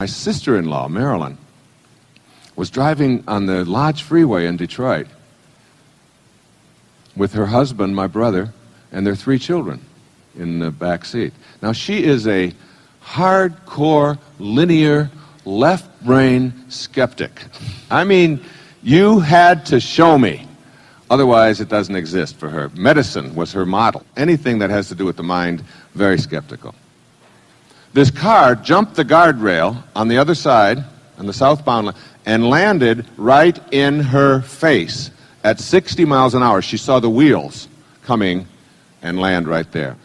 My sister-in-law, Marilyn, was driving on the Lodge Freeway in Detroit with her husband, my brother, and their 3 children in the back seat. Now, she is a hardcore, linear, left-brain skeptic. I mean, you had to show me. Otherwise, it doesn't exist for her. Medicine was her model. Anything that has to do with the mind, very skeptical. This car jumped the guardrail on the other side, on the southbound lane, and landed right in her face at 60 miles an hour. She saw the wheels coming and land right there.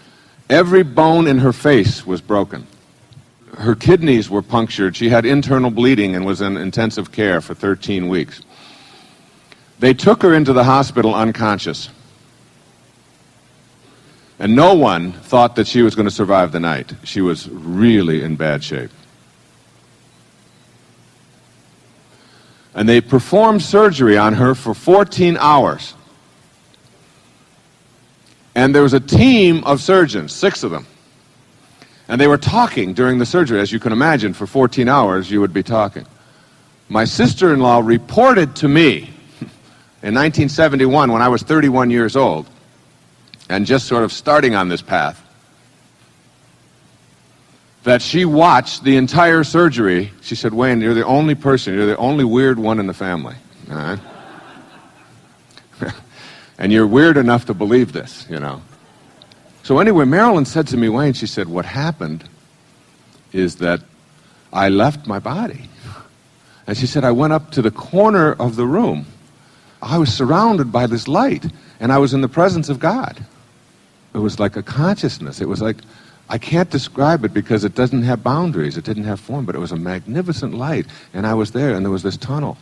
Every bone in her face was broken. Her kidneys were punctured. She had internal bleeding and was in intensive care for 13 weeks. They took her into the hospital unconscious. And no one thought that she was going to survive the night. She was really in bad shape. And they performed surgery on her for 14 hours. And there was a team of surgeons, 6 of them. And they were talking during the surgery. As you can imagine, for 14 hours you would be talking. My sister-in-law reported to me in 1971, when I was 31 years old, and just sort of starting on this path, that she watched the entire surgery. She said, "Wayne, you're the only person, you're the only weird one in the family. All right? And you're weird enough to believe this, you know." So anyway, Marilyn said to me, "Wayne," she said, "what happened is that I left my body." And she said, "I went up to the corner of the room. I was surrounded by this light, and I was in the presence of God." It was like a consciousness. It was like, I can't describe it because it doesn't have boundaries. It didn't have form, but it was a magnificent light. And I was there, and there was this tunnel.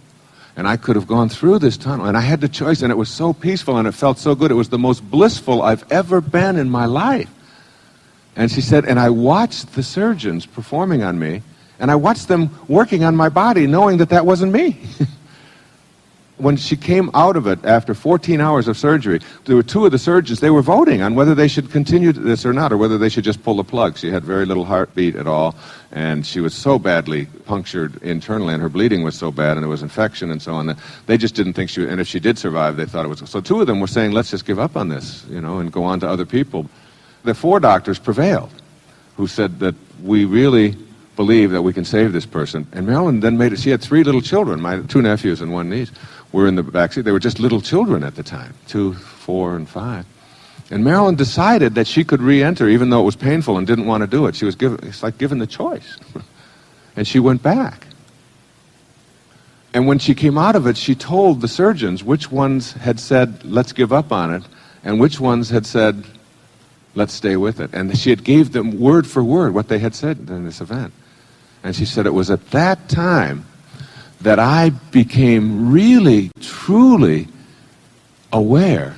And I could have gone through this tunnel, and I had the choice, and it was so peaceful, and it felt so good. It was the most blissful I've ever been in my life. And she said, and I watched the surgeons performing on me, and I watched them working on my body, knowing that that wasn't me. When she came out of it after 14 hours of surgery, there were 2 of the surgeons, they were voting on whether they should continue this or not, or whether they should just pull the plug. She had very little heartbeat at all, and she was so badly punctured internally, and her bleeding was so bad, and there was infection and so on, that they just didn't think she would, and if she did survive, they thought it was. So 2 of them were saying, let's just give up on this, you know, and go on to other people. The 4 doctors prevailed, who said that we really believe that we can save this person. And Marilyn then made it. She had 3 little children, my 2 nephews and 1 niece, were in the backseat. They were just little children at the time, 2, 4, and 5. And Marilyn decided that she could re-enter, even though it was painful and didn't want to do it. She was given, it's like given the choice. And she went back. And when she came out of it, she told the surgeons which ones had said, let's give up on it, and which ones had said, let's stay with it. And she had gave them word for word what they had said in this event. And she said it was at that time that I became really, truly aware.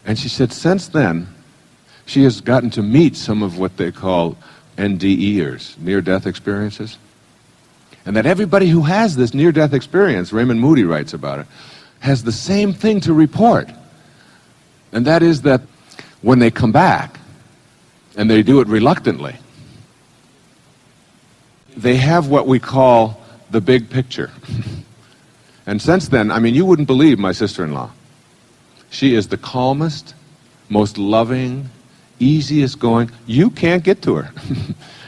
And she said since then, she has gotten to meet some of what they call NDEers, near-death experiences. And that everybody who has this near-death experience, Raymond Moody writes about it, has the same thing to report. And that is that when they come back, and they do it reluctantly, they have what we call the big picture. And since then, I mean, you wouldn't believe my sister-in-law. She is the calmest, most loving, easiest going. You can't get to her.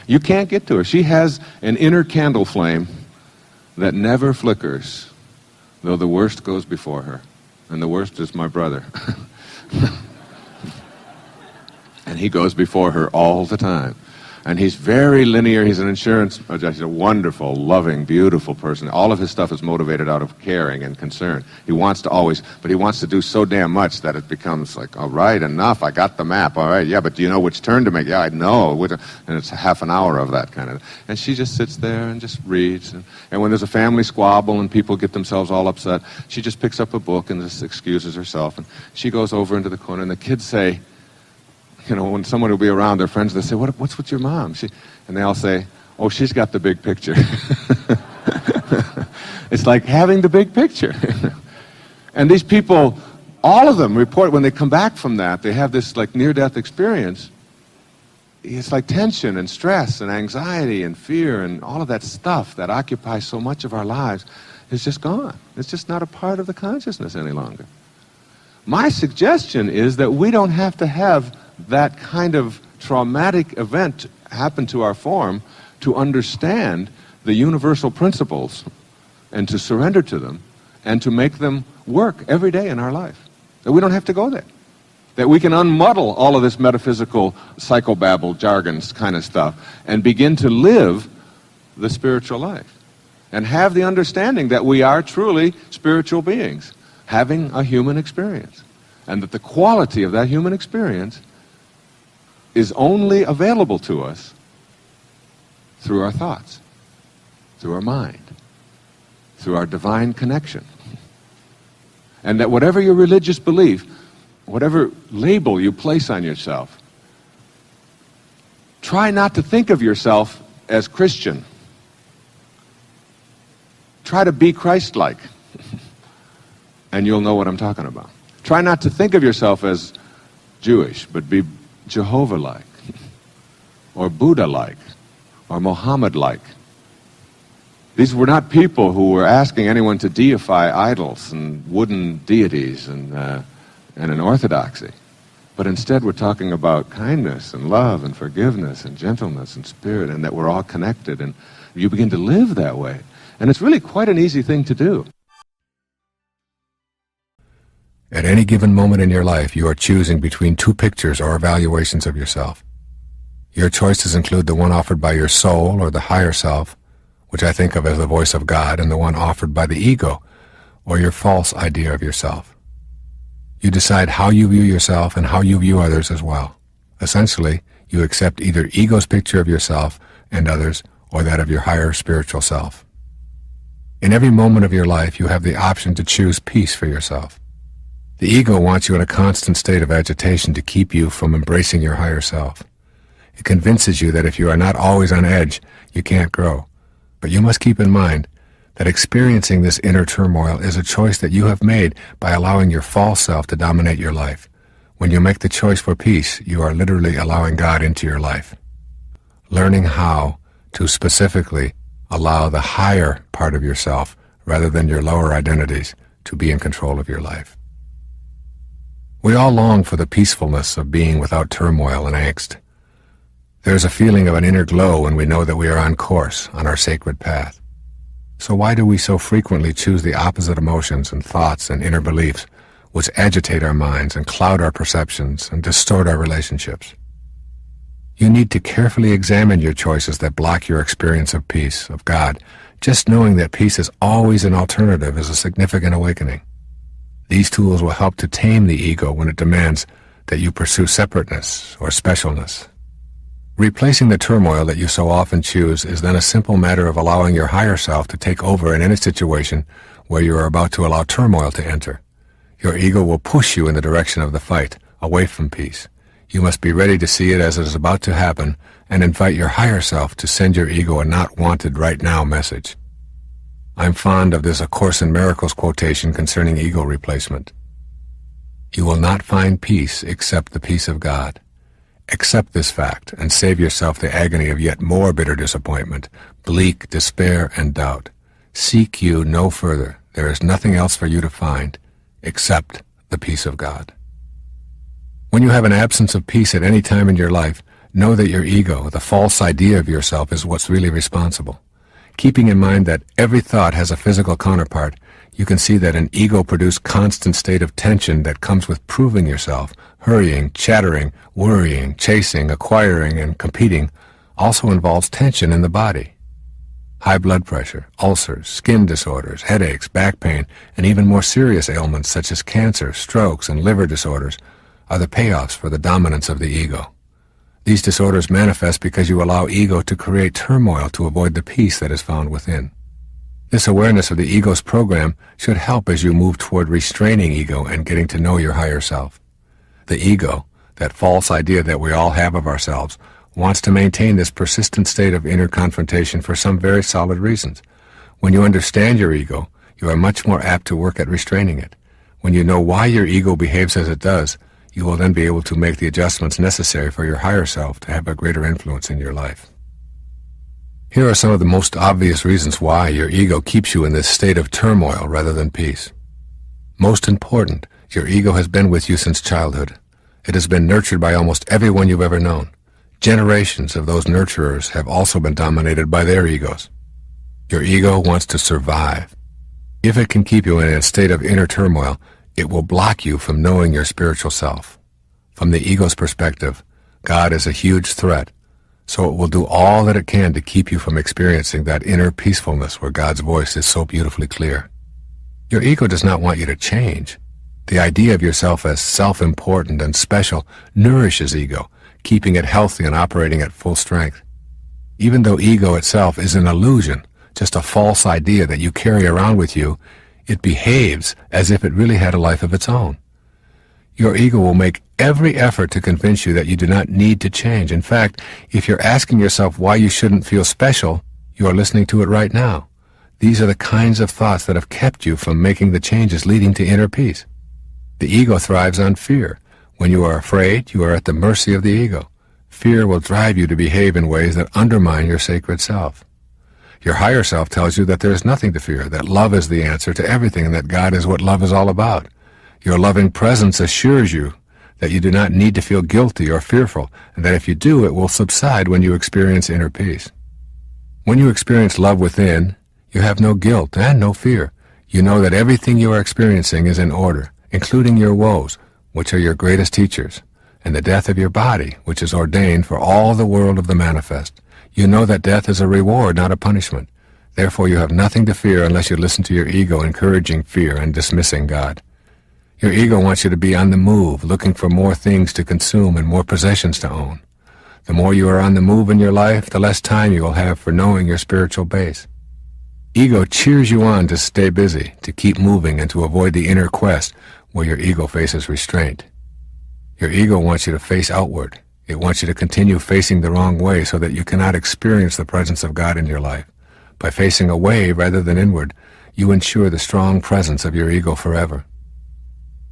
You can't get to her. She has an inner candle flame that never flickers, though the worst goes before her. And the worst is my brother. And he goes before her all the time. And he's very linear. He's an insurance, he's a wonderful, loving, beautiful person. All of his stuff is motivated out of caring and concern. He wants to always, but he wants to do so damn much that it becomes like, all right, enough, I got the map, all right, yeah, but do you know which turn to make? Yeah, I know. And it's half an hour of that kind of. And she just sits there and just reads. And when there's a family squabble and people get themselves all upset, she just picks up a book and just excuses herself. And she goes over into the corner, and the kids say, you know, when someone will be around, their friends, they say, what's with your mom? And they all say, oh, she's got the big picture. It's like having the big picture. And these people, all of them report when they come back from that, they have this like near-death experience. it's like tension and stress and anxiety and fear and all of that stuff that occupies so much of our lives is just gone. It's just not a part of the consciousness any longer. My suggestion is that we don't have to have that kind of traumatic event happen to our form to understand the universal principles and to surrender to them and to make them work every day in our life. That we don't have to go there. That we can unmuddle all of this metaphysical psychobabble, jargons kind of stuff and begin to live the spiritual life and have the understanding that we are truly spiritual beings having a human experience, and that the quality of that human experience is only available to us through our thoughts, through our mind, through our divine connection. And that whatever your religious belief, whatever label you place on yourself, try not to think of yourself as Christian. Try to be Christ-like, and you'll know what I'm talking about. Try not to think of yourself as Jewish, but be Jehovah-like, or Buddha-like, or Muhammad-like. These were not people who were asking anyone to deify idols and wooden deities and an orthodoxy. But instead we're talking about kindness and love and forgiveness and gentleness and spirit, and that we're all connected, and you begin to live that way. And it's really quite an easy thing to do. At any given moment in your life, you are choosing between two pictures or evaluations of yourself. Your choices include the one offered by your soul or the higher self, which I think of as the voice of God, and the one offered by the ego, or your false idea of yourself. You decide how you view yourself and how you view others as well. Essentially, you accept either ego's picture of yourself and others, or that of your higher spiritual self. In every moment of your life, you have the option to choose peace for yourself. The ego wants you in a constant state of agitation to keep you from embracing your higher self. It convinces you that if you are not always on edge, you can't grow. But you must keep in mind that experiencing this inner turmoil is a choice that you have made by allowing your false self to dominate your life. When you make the choice for peace, you are literally allowing God into your life. Learning how to specifically allow the higher part of yourself, rather than your lower identities, to be in control of your life. We all long for the peacefulness of being without turmoil and angst. There is a feeling of an inner glow when we know that we are on course, on our sacred path. So why do we so frequently choose the opposite emotions and thoughts and inner beliefs which agitate our minds and cloud our perceptions and distort our relationships? You need to carefully examine your choices that block your experience of peace, of God. Just knowing that peace is always an alternative is a significant awakening. These tools will help to tame the ego when it demands that you pursue separateness or specialness. Replacing the turmoil that you so often choose is then a simple matter of allowing your higher self to take over in any situation where you are about to allow turmoil to enter. Your ego will push you in the direction of the fight, away from peace. You must be ready to see it as it is about to happen and invite your higher self to send your ego a not wanted right now message. I'm fond of this A Course in Miracles quotation concerning ego replacement. You will not find peace except the peace of God. Accept this fact and save yourself the agony of yet more bitter disappointment, bleak despair and doubt. Seek you no further. There is nothing else for you to find except the peace of God. When you have an absence of peace at any time in your life, know that your ego, the false idea of yourself, is what's really responsible. Keeping in mind that every thought has a physical counterpart, you can see that an ego-produced constant state of tension that comes with proving yourself, hurrying, chattering, worrying, chasing, acquiring, and competing also involves tension in the body. High blood pressure, ulcers, skin disorders, headaches, back pain, and even more serious ailments such as cancer, strokes, and liver disorders are the payoffs for the dominance of the ego. These disorders manifest because you allow ego to create turmoil to avoid the peace that is found within. This awareness of the ego's program should help as you move toward restraining ego and getting to know your higher self. The ego, that false idea that we all have of ourselves, wants to maintain this persistent state of inner confrontation for some very solid reasons. When you understand your ego, you are much more apt to work at restraining it. When you know why your ego behaves as it does, You will then be able to make the adjustments necessary for your higher self to have a greater influence in your life. Here are some of the most obvious reasons why your ego keeps you in this state of turmoil rather than peace. Most important, your ego has been with you since childhood. It has been nurtured by almost everyone you've ever known. Generations of those nurturers have also been dominated by their egos. Your ego wants to survive. If it can keep you in a state of inner turmoil, it will block you from knowing your spiritual self. From the ego's perspective, God is a huge threat, so it will do all that it can to keep you from experiencing that inner peacefulness where God's voice is so beautifully clear. Your ego does not want you to change. The idea of yourself as self-important and special nourishes ego, keeping it healthy and operating at full strength. Even though ego itself is an illusion, just a false idea that you carry around with you, it behaves as if it really had a life of its own. Your ego will make every effort to convince you that you do not need to change. In fact, if you're asking yourself why you shouldn't feel special, you are listening to it right now. These are the kinds of thoughts that have kept you from making the changes leading to inner peace. The ego thrives on fear. When you are afraid, you are at the mercy of the ego. Fear will drive you to behave in ways that undermine your sacred self. Your higher self tells you that there is nothing to fear, that love is the answer to everything, and that God is what love is all about. Your loving presence assures you that you do not need to feel guilty or fearful, and that if you do, it will subside when you experience inner peace. When you experience love within, you have no guilt and no fear. You know that everything you are experiencing is in order, including your woes, which are your greatest teachers, and the death of your body, which is ordained for all the world of the manifest. You know that death is a reward, not a punishment. Therefore you have nothing to fear unless you listen to your ego encouraging fear and dismissing God. Your ego wants you to be on the move, looking for more things to consume and more possessions to own. The more you are on the move in your life, the less time you will have for knowing your spiritual base. Ego cheers you on to stay busy, to keep moving, and to avoid the inner quest where your ego faces restraint. Your ego wants you to face outward. It wants you to continue facing the wrong way so that you cannot experience the presence of God in your life. By facing away rather than inward, you ensure the strong presence of your ego forever.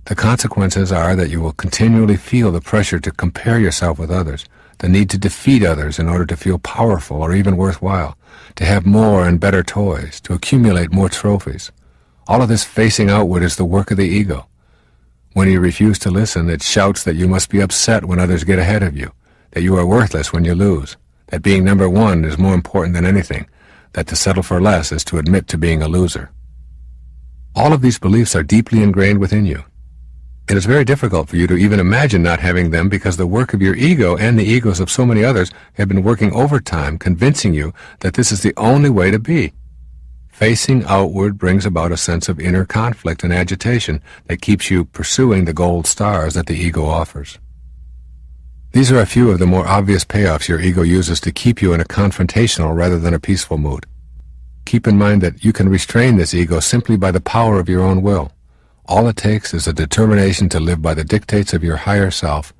The consequences are that you will continually feel the pressure to compare yourself with others, the need to defeat others in order to feel powerful or even worthwhile, to have more and better toys, to accumulate more trophies. All of this facing outward is the work of the ego. When you refuse to listen, it shouts that you must be upset when others get ahead of you, that you are worthless when you lose, that being number one is more important than anything, that to settle for less is to admit to being a loser. All of these beliefs are deeply ingrained within you. It is very difficult for you to even imagine not having them because the work of your ego and the egos of so many others have been working overtime, convincing you that this is the only way to be. Facing outward brings about a sense of inner conflict and agitation that keeps you pursuing the gold stars that the ego offers. These are a few of the more obvious payoffs your ego uses to keep you in a confrontational rather than a peaceful mood. Keep in mind that you can restrain this ego simply by the power of your own will. All it takes is a determination to live by the dictates of your higher self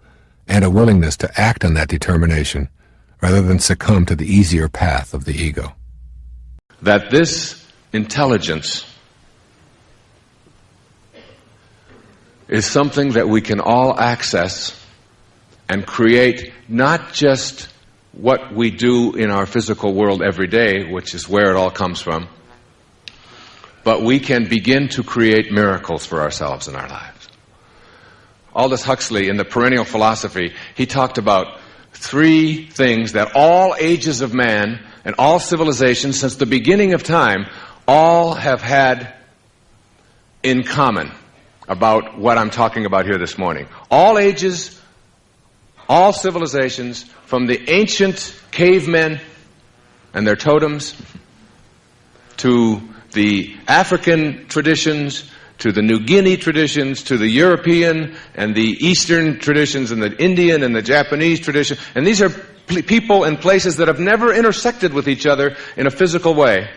and a willingness to act on that determination rather than succumb to the easier path of the ego. That this intelligence is something that we can all access and create not just what we do in our physical world every day, which is where it all comes from, but we can begin to create miracles for ourselves in our lives. Aldous Huxley, in the Perennial Philosophy, he talked about three things that all ages of man and all civilizations since the beginning of time all have had in common about what I'm talking about here this morning. All ages, all civilizations, from the ancient cavemen and their totems to the African traditions, to the New Guinea traditions, to the European and the Eastern traditions, and the Indian and the Japanese tradition. And these are people and places that have never intersected with each other in a physical way.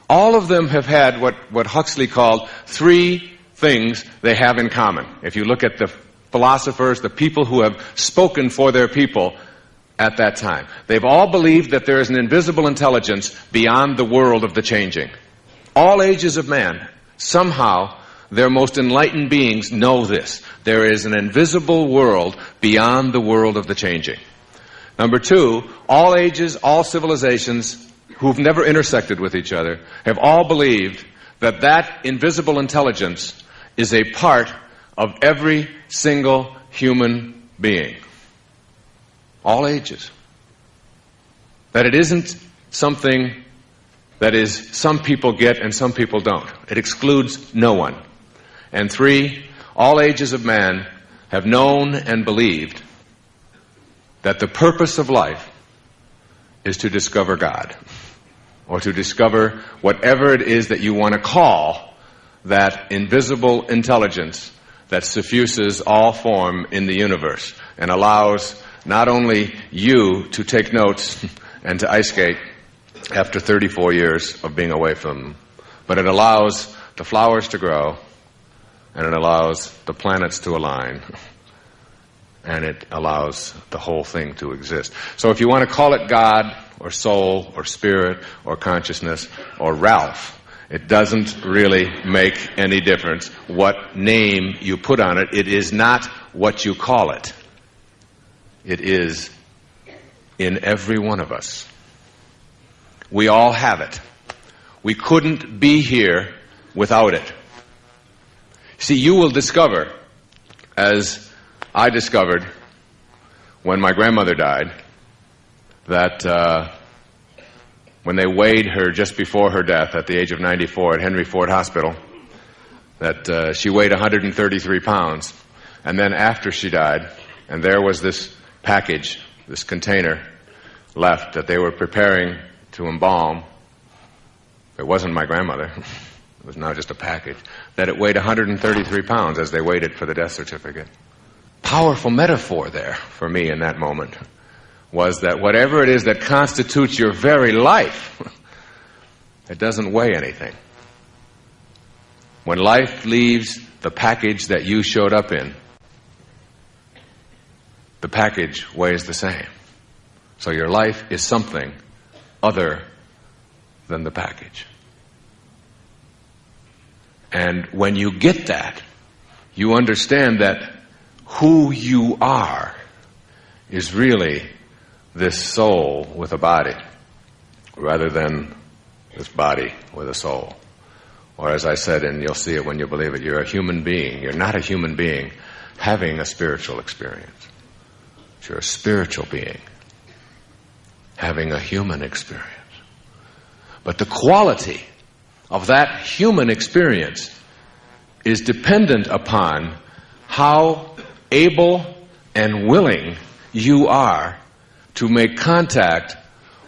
All of them have had what Huxley called three things they have in common. If you look at the philosophers, the people who have spoken for their people at that time, they've all believed that there is an invisible intelligence beyond the world of the changing. All ages of man somehow their most enlightened beings know this. There is an invisible world beyond the world of the changing. Number two, all ages, all civilizations who've never intersected with each other have all believed that that invisible intelligence is a part of every single human being. All ages. That it isn't something that is some people get and some people don't. It excludes no one. And three, all ages of man have known and believed that the purpose of life is to discover God, or to discover whatever it is that you want to call that invisible intelligence that suffuses all form in the universe and allows not only you to take notes and to ice skate after 34 years of being away from them, but it allows the flowers to grow, and it allows the planets to align, and it allows the whole thing to exist. So if you want to call it God or soul or spirit or consciousness or Ralph, it doesn't really make any difference what name you put on it. It is not what you call it. It is in every one of us. We all have it. We couldn't be here without it. See, you will discover, as I discovered when my grandmother died, that when they weighed her just before her death at the age of 94 at Henry Ford Hospital, that she weighed 133 pounds. And then after she died, and there was this package, this container left that they were preparing to embalm. It wasn't my grandmother. It was now just a package. That it weighed 133 pounds as they waited for the death certificate. Powerful metaphor there for me in that moment was that whatever it is that constitutes your very life, it doesn't weigh anything. When life leaves the package that you showed up in, the package weighs the same. So your life is something other than the package. And when you get that, you understand that who you are is really this soul with a body, rather than this body with a soul. Or as I said, and you'll see it when you believe it, you're a human being. You're not a human being having a spiritual experience. You're a spiritual being having a human experience. But the quality of that human experience is dependent upon how able and willing you are to make contact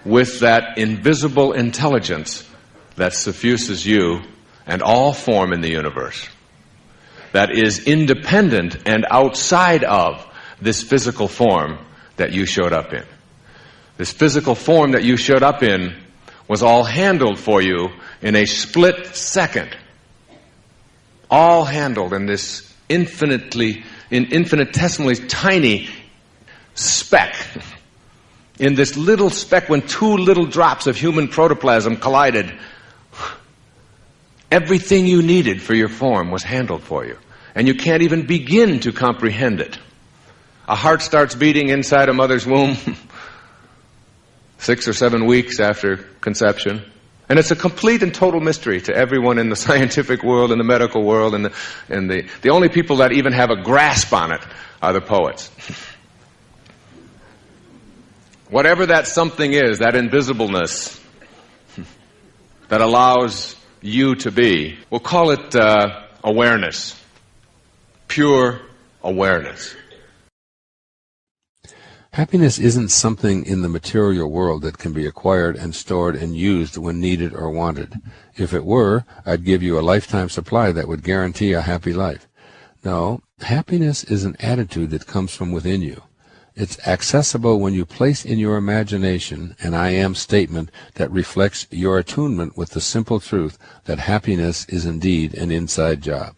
with that invisible intelligence that suffuses you and all form in the universe, that is independent and outside of this physical form that you showed up in. This physical form that you showed up in was all handled for you in a split second. All handled in this infinitesimally tiny speck. In this little speck, when two little drops of human protoplasm collided, everything you needed for your form was handled for you. And you can't even begin to comprehend it. A heart starts beating inside a mother's womb 6 or 7 weeks after conception. And it's a complete and total mystery to everyone in the scientific world, in the medical world, and the only people that even have a grasp on it are the poets. Whatever that something is, that invisibleness that allows you to be, we'll call it awareness. Pure awareness. Happiness isn't something in the material world that can be acquired and stored and used when needed or wanted. If it were, I'd give you a lifetime supply that would guarantee a happy life. No, happiness is an attitude that comes from within you. It's accessible when you place in your imagination an I am statement that reflects your attunement with the simple truth that happiness is indeed an inside job.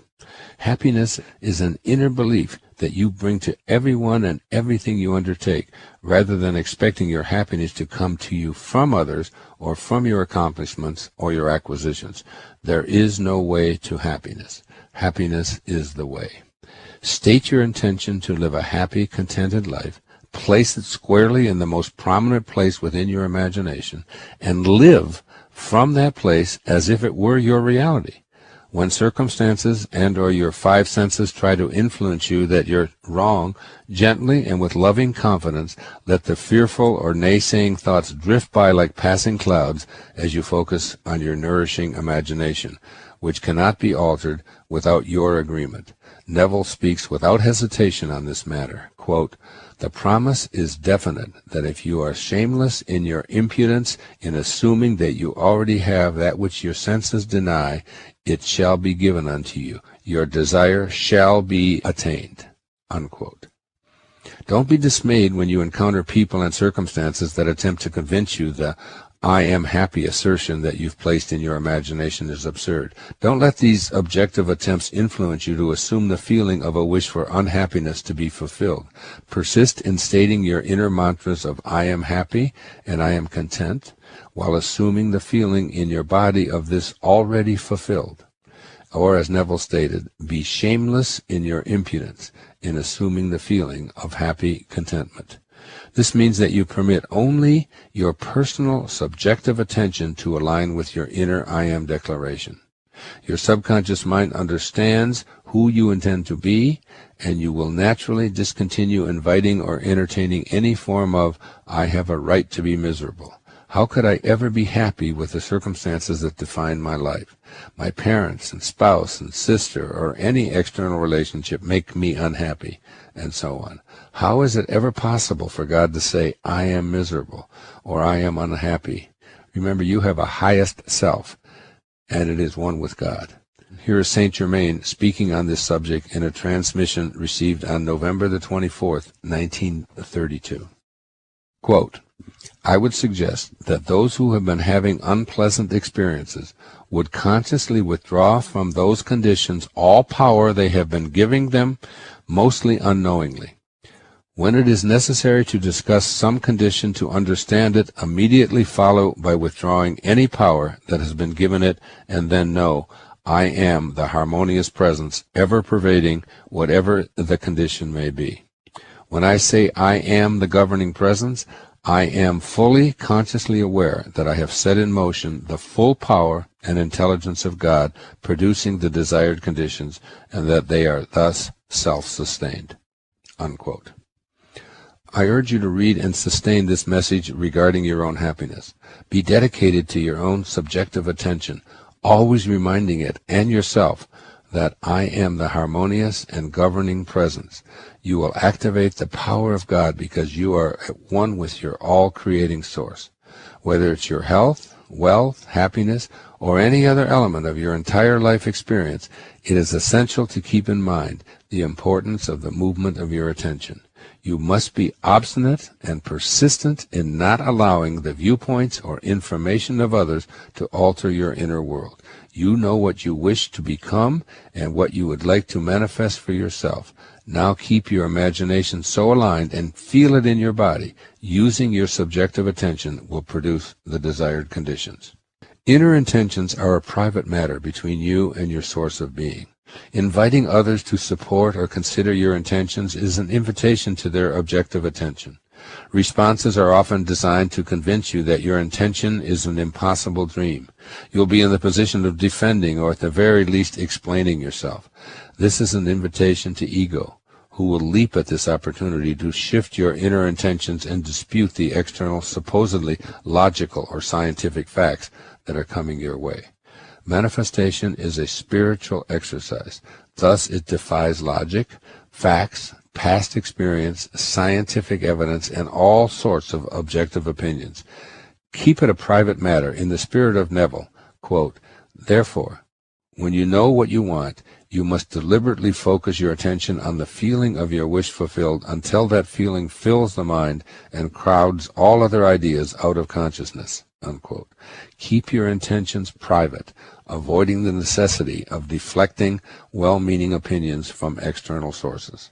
Happiness is an inner belief that you bring to everyone and everything you undertake, rather than expecting your happiness to come to you from others or from your accomplishments or your acquisitions. There is no way to happiness. Happiness is the way. State your intention to live a happy, contented life, place it squarely in the most prominent place within your imagination, and live from that place as if it were your reality. When circumstances and or your five senses try to influence you that you're wrong, gently and with loving confidence, let the fearful or naysaying thoughts drift by like passing clouds as you focus on your nourishing imagination, which cannot be altered without your agreement. Neville speaks without hesitation on this matter. Quote, "The promise is definite that if you are shameless in your impudence in assuming that you already have that which your senses deny, it shall be given unto you. Your desire shall be attained." Unquote. Don't be dismayed when you encounter people and circumstances that attempt to convince you the "I am happy" assertion that you've placed in your imagination is absurd. Don't let these objective attempts influence you to assume the feeling of a wish for unhappiness to be fulfilled. Persist in stating your inner mantras of "I am happy" and "I am content," while assuming the feeling in your body of this already fulfilled. Or, as Neville stated, be shameless in your impudence in assuming the feeling of happy contentment. This means that you permit only your personal subjective attention to align with your inner I am declaration. Your subconscious mind understands who you intend to be, and you will naturally discontinue inviting or entertaining any form of "I have a right to be miserable." How could I ever be happy with the circumstances that define my life? My parents and spouse and sister or any external relationship make me unhappy, and so on. How is it ever possible for God to say, "I am miserable," or "I am unhappy"? Remember, you have a highest self, and it is one with God. Here is Saint Germain speaking on this subject in a transmission received on November the 24th, 1932. Quote, "I would suggest that those who have been having unpleasant experiences would consciously withdraw from those conditions all power they have been giving them, mostly unknowingly. When it is necessary to discuss some condition to understand it, immediately follow by withdrawing any power that has been given it, and then know, I am the harmonious presence, ever pervading whatever the condition may be. When I say I am the governing presence, I am fully consciously aware that I have set in motion the full power and intelligence of God producing the desired conditions, and that they are thus self-sustained." Unquote. I urge you to read and sustain this message regarding your own happiness. Be dedicated to your own subjective attention, always reminding it and yourself that I am the harmonious and governing presence. You will activate the power of God because you are at one with your all-creating source. Whether it's your health, wealth, happiness, or any other element of your entire life experience, it is essential to keep in mind the importance of the movement of your attention. You must be obstinate and persistent in not allowing the viewpoints or information of others to alter your inner world. You know what you wish to become and what you would like to manifest for yourself. Now keep your imagination so aligned and feel it in your body. Using your subjective attention will produce the desired conditions. Inner intentions are a private matter between you and your source of being. Inviting others to support or consider your intentions is an invitation to their objective attention. Responses are often designed to convince you that your intention is an impossible dream. You'll be in the position of defending or at the very least explaining yourself. This is an invitation to ego, who will leap at this opportunity to shift your inner intentions and dispute the external, supposedly logical or scientific facts that are coming your way. Manifestation is a spiritual exercise. Thus it defies logic, facts, past experience, scientific evidence, and all sorts of objective opinions. Keep it a private matter in the spirit of Neville. Quote, "Therefore, when you know what you want, you must deliberately focus your attention on the feeling of your wish fulfilled until that feeling fills the mind and crowds all other ideas out of consciousness." unquote. Keep your intentions private, avoiding the necessity of deflecting well-meaning opinions from external sources.